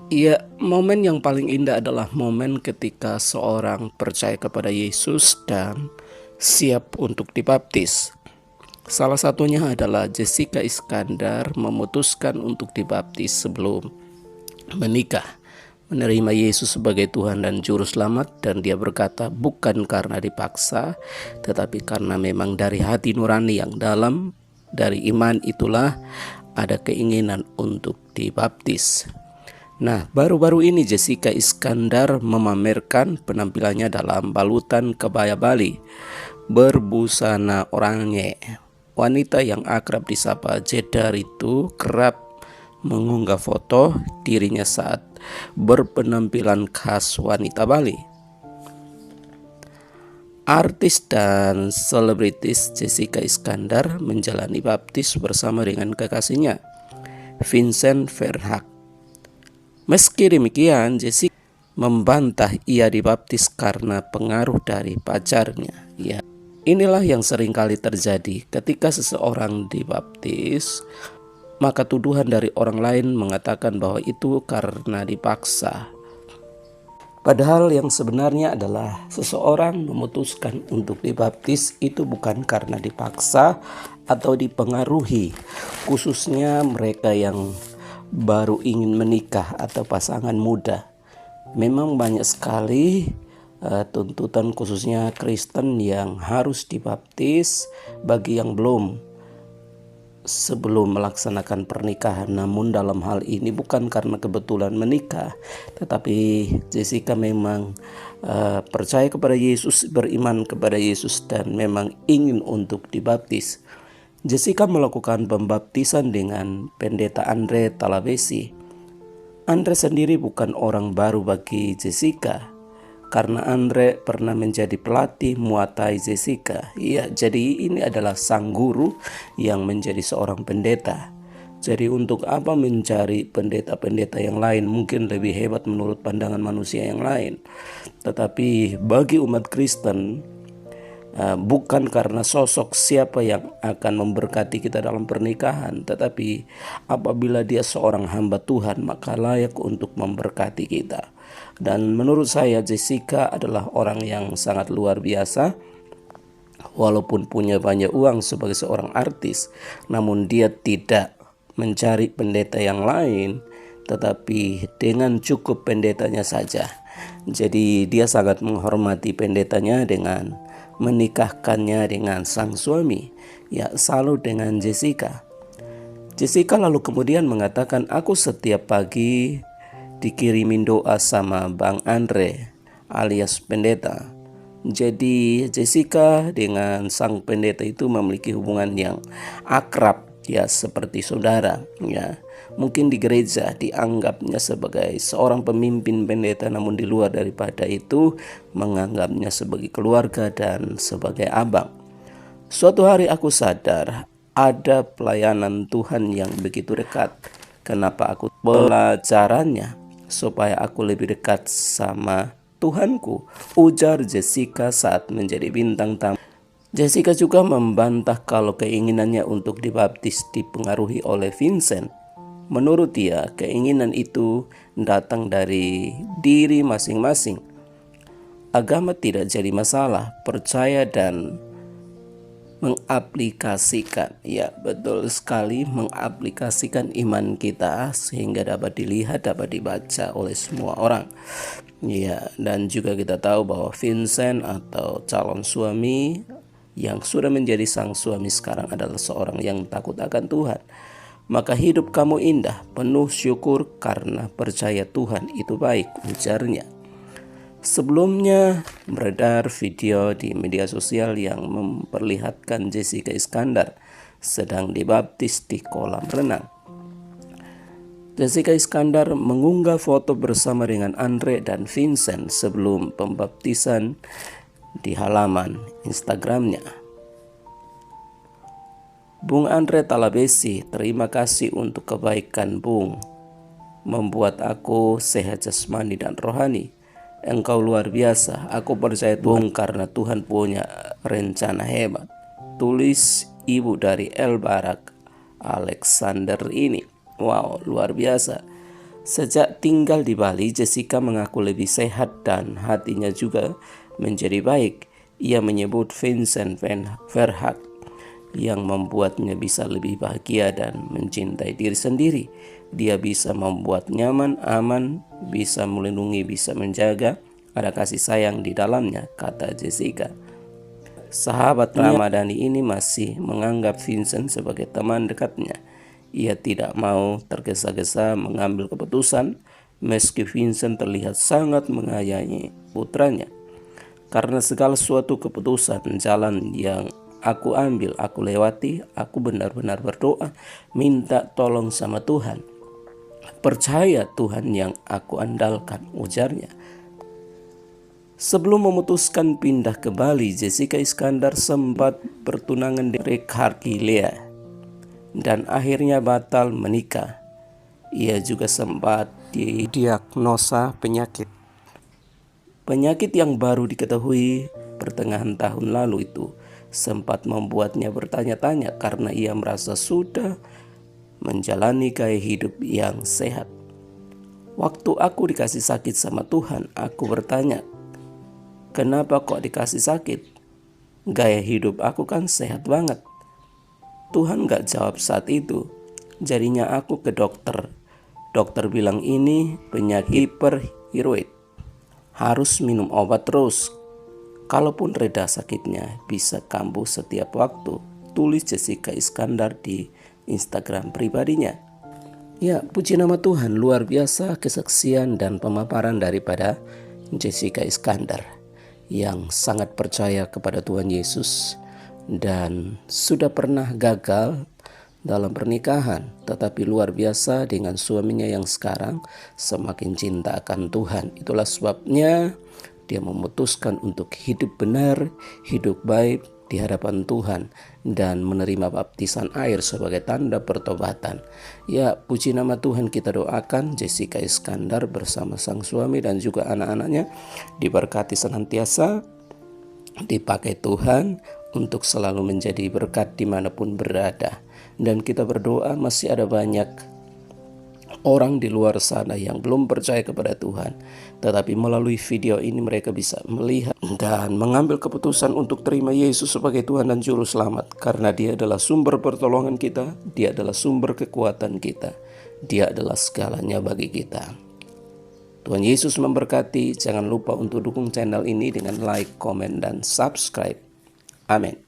Ya, momen yang paling indah adalah momen ketika seorang percaya kepada Yesus dan siap untuk dibaptis. Salah satunya adalah Jessica Iskandar memutuskan untuk dibaptis sebelum menikah, menerima Yesus sebagai Tuhan dan Juru Selamat, dan dia berkata bukan karena dipaksa, tetapi karena memang dari hati nurani yang dalam, dari iman itulah ada keinginan untuk dibaptis. Nah, baru-baru ini Jessica Iskandar memamerkan penampilannya dalam balutan kebaya Bali berbusana oranye. Wanita yang akrab disapa Jedar itu kerap mengunggah foto dirinya saat berpenampilan khas wanita Bali. Artis dan selebritis Jessica Iskandar menjalani baptis bersama dengan kekasihnya, Vincent Verhaak. Meski demikian, Jessica membantah ia dibaptis karena pengaruh dari pacarnya. Ya, inilah yang seringkali terjadi ketika seseorang dibaptis, maka tuduhan dari orang lain mengatakan bahwa itu karena dipaksa. Padahal yang sebenarnya adalah seseorang memutuskan untuk dibaptis itu bukan karena dipaksa atau dipengaruhi, khususnya mereka yang baru ingin menikah atau pasangan muda. Memang banyak sekali tuntutan khususnya Kristen yang harus dibaptis bagi yang belum sebelum melaksanakan pernikahan. Namun dalam hal ini bukan karena kebetulan menikah, tetapi Jessica memang percaya kepada Yesus, beriman kepada Yesus, dan memang ingin untuk dibaptis. Jessica melakukan pembaptisan dengan pendeta Andre Talabesi. Andre sendiri bukan orang baru bagi Jessica, karena Andre pernah menjadi pelatih Muay Thai Jessica. Ya, jadi ini adalah sang guru yang menjadi seorang pendeta. Jadi untuk apa mencari pendeta-pendeta yang lain, mungkin lebih hebat menurut pandangan manusia yang lain. Tetapi bagi umat Kristen, bukan karena sosok siapa yang akan memberkati kita dalam pernikahan, tetapi apabila dia seorang hamba Tuhan, maka layak untuk memberkati kita. Dan menurut saya Jessica adalah orang yang sangat luar biasa. Walaupun punya banyak uang sebagai seorang artis, namun dia tidak mencari pendeta yang lain, tetapi dengan cukup pendetanya saja. Jadi dia sangat menghormati pendetanya dengan menikahkannya dengan sang suami. Ya, salut dengan Jessica. Jessica lalu kemudian mengatakan, aku setiap pagi dikirimin doa sama Bang Andre alias pendeta. Jadi Jessica dengan sang pendeta itu memiliki hubungan yang akrab, ya, seperti saudara, ya. Mungkin di gereja dianggapnya sebagai seorang pemimpin pendeta, namun di luar daripada itu menganggapnya sebagai keluarga dan sebagai abang. Suatu hari aku sadar ada pelayanan Tuhan yang begitu dekat. Kenapa aku pelajarannya? Supaya aku lebih dekat sama Tuhanku, ujar Jessica saat menjadi bintang tamu. Jessica juga membantah kalau keinginannya untuk dibaptis dipengaruhi oleh Vincent. Menurut dia, keinginan itu datang dari diri masing-masing. Agama tidak jadi masalah, percaya dan mengaplikasikan. Ya, betul sekali, mengaplikasikan iman kita sehingga dapat dilihat, dapat dibaca oleh semua orang. Ya, dan juga kita tahu bahwa Vincent atau calon suami yang sudah menjadi sang suami sekarang adalah seorang yang takut akan Tuhan. Maka hidup kamu indah, penuh syukur karena percaya Tuhan itu baik, ujarnya. Sebelumnya beredar video di media sosial yang memperlihatkan Jessica Iskandar sedang dibaptis di kolam renang. Jessica Iskandar mengunggah foto bersama dengan Andre dan Vincent sebelum pembaptisan di halaman Instagramnya. Bung Andre Talabesi, terima kasih untuk kebaikan Bung. Membuat aku sehat jasmani dan rohani. Engkau luar biasa, aku percaya Bung karena Tuhan punya rencana hebat. Tulis ibu dari El Barak, Alexander ini. Wow, luar biasa. Sejak tinggal di Bali, Jessica mengaku lebih sehat dan hatinya juga menjadi baik. Ia menyebut Vincent van Verhaak yang membuatnya bisa lebih bahagia dan mencintai diri sendiri. Dia bisa membuat nyaman, aman, bisa melindungi, bisa menjaga, ada kasih sayang di dalamnya, kata Jessica. Sahabat Ramadhani ini masih menganggap Vincent sebagai teman dekatnya. Ia tidak mau tergesa-gesa mengambil keputusan meski Vincent terlihat sangat menyayangi putranya. Karena segala suatu keputusan jalan yang aku ambil, aku lewati, aku benar-benar berdoa, minta tolong sama Tuhan. Percaya Tuhan yang aku andalkan, ujarnya. Sebelum memutuskan pindah ke Bali, Jessica Iskandar sempat bertunangan dengan Richard Gilea dan akhirnya batal menikah. Ia juga sempat didiagnosa penyakit yang baru diketahui pertengahan tahun lalu itu sempat membuatnya bertanya-tanya karena ia merasa sudah menjalani gaya hidup yang sehat. Waktu aku dikasih sakit sama Tuhan, aku bertanya, kenapa kok dikasih sakit? Gaya hidup aku kan sehat banget. Tuhan gak jawab saat itu. Jadinya aku ke dokter. Dokter bilang ini penyakit hipertiroid. Harus minum obat terus. Kalaupun reda sakitnya bisa kambuh setiap waktu, tulis Jessica Iskandar di Instagram pribadinya. Ya, puji nama Tuhan, luar biasa kesaksian dan pemaparan daripada Jessica Iskandar yang sangat percaya kepada Tuhan Yesus dan sudah pernah gagal dalam pernikahan, tetapi luar biasa dengan suaminya yang sekarang semakin cinta akan Tuhan. Itulah sebabnya dia memutuskan untuk hidup benar, hidup baik di hadapan Tuhan dan menerima baptisan air sebagai tanda pertobatan. Ya, puji nama Tuhan, kita doakan Jessica Iskandar bersama sang suami dan juga anak-anaknya diberkati senantiasa, dipakai Tuhan untuk selalu menjadi berkat dimanapun berada. Dan kita berdoa masih ada banyak orang di luar sana yang belum percaya kepada Tuhan, tetapi melalui video ini mereka bisa melihat dan mengambil keputusan untuk terima Yesus sebagai Tuhan dan Juru Selamat. Karena Dia adalah sumber pertolongan kita, Dia adalah sumber kekuatan kita, Dia adalah segalanya bagi kita. Tuhan Yesus memberkati. Jangan lupa untuk dukung channel ini dengan like, komen, dan subscribe. Amin.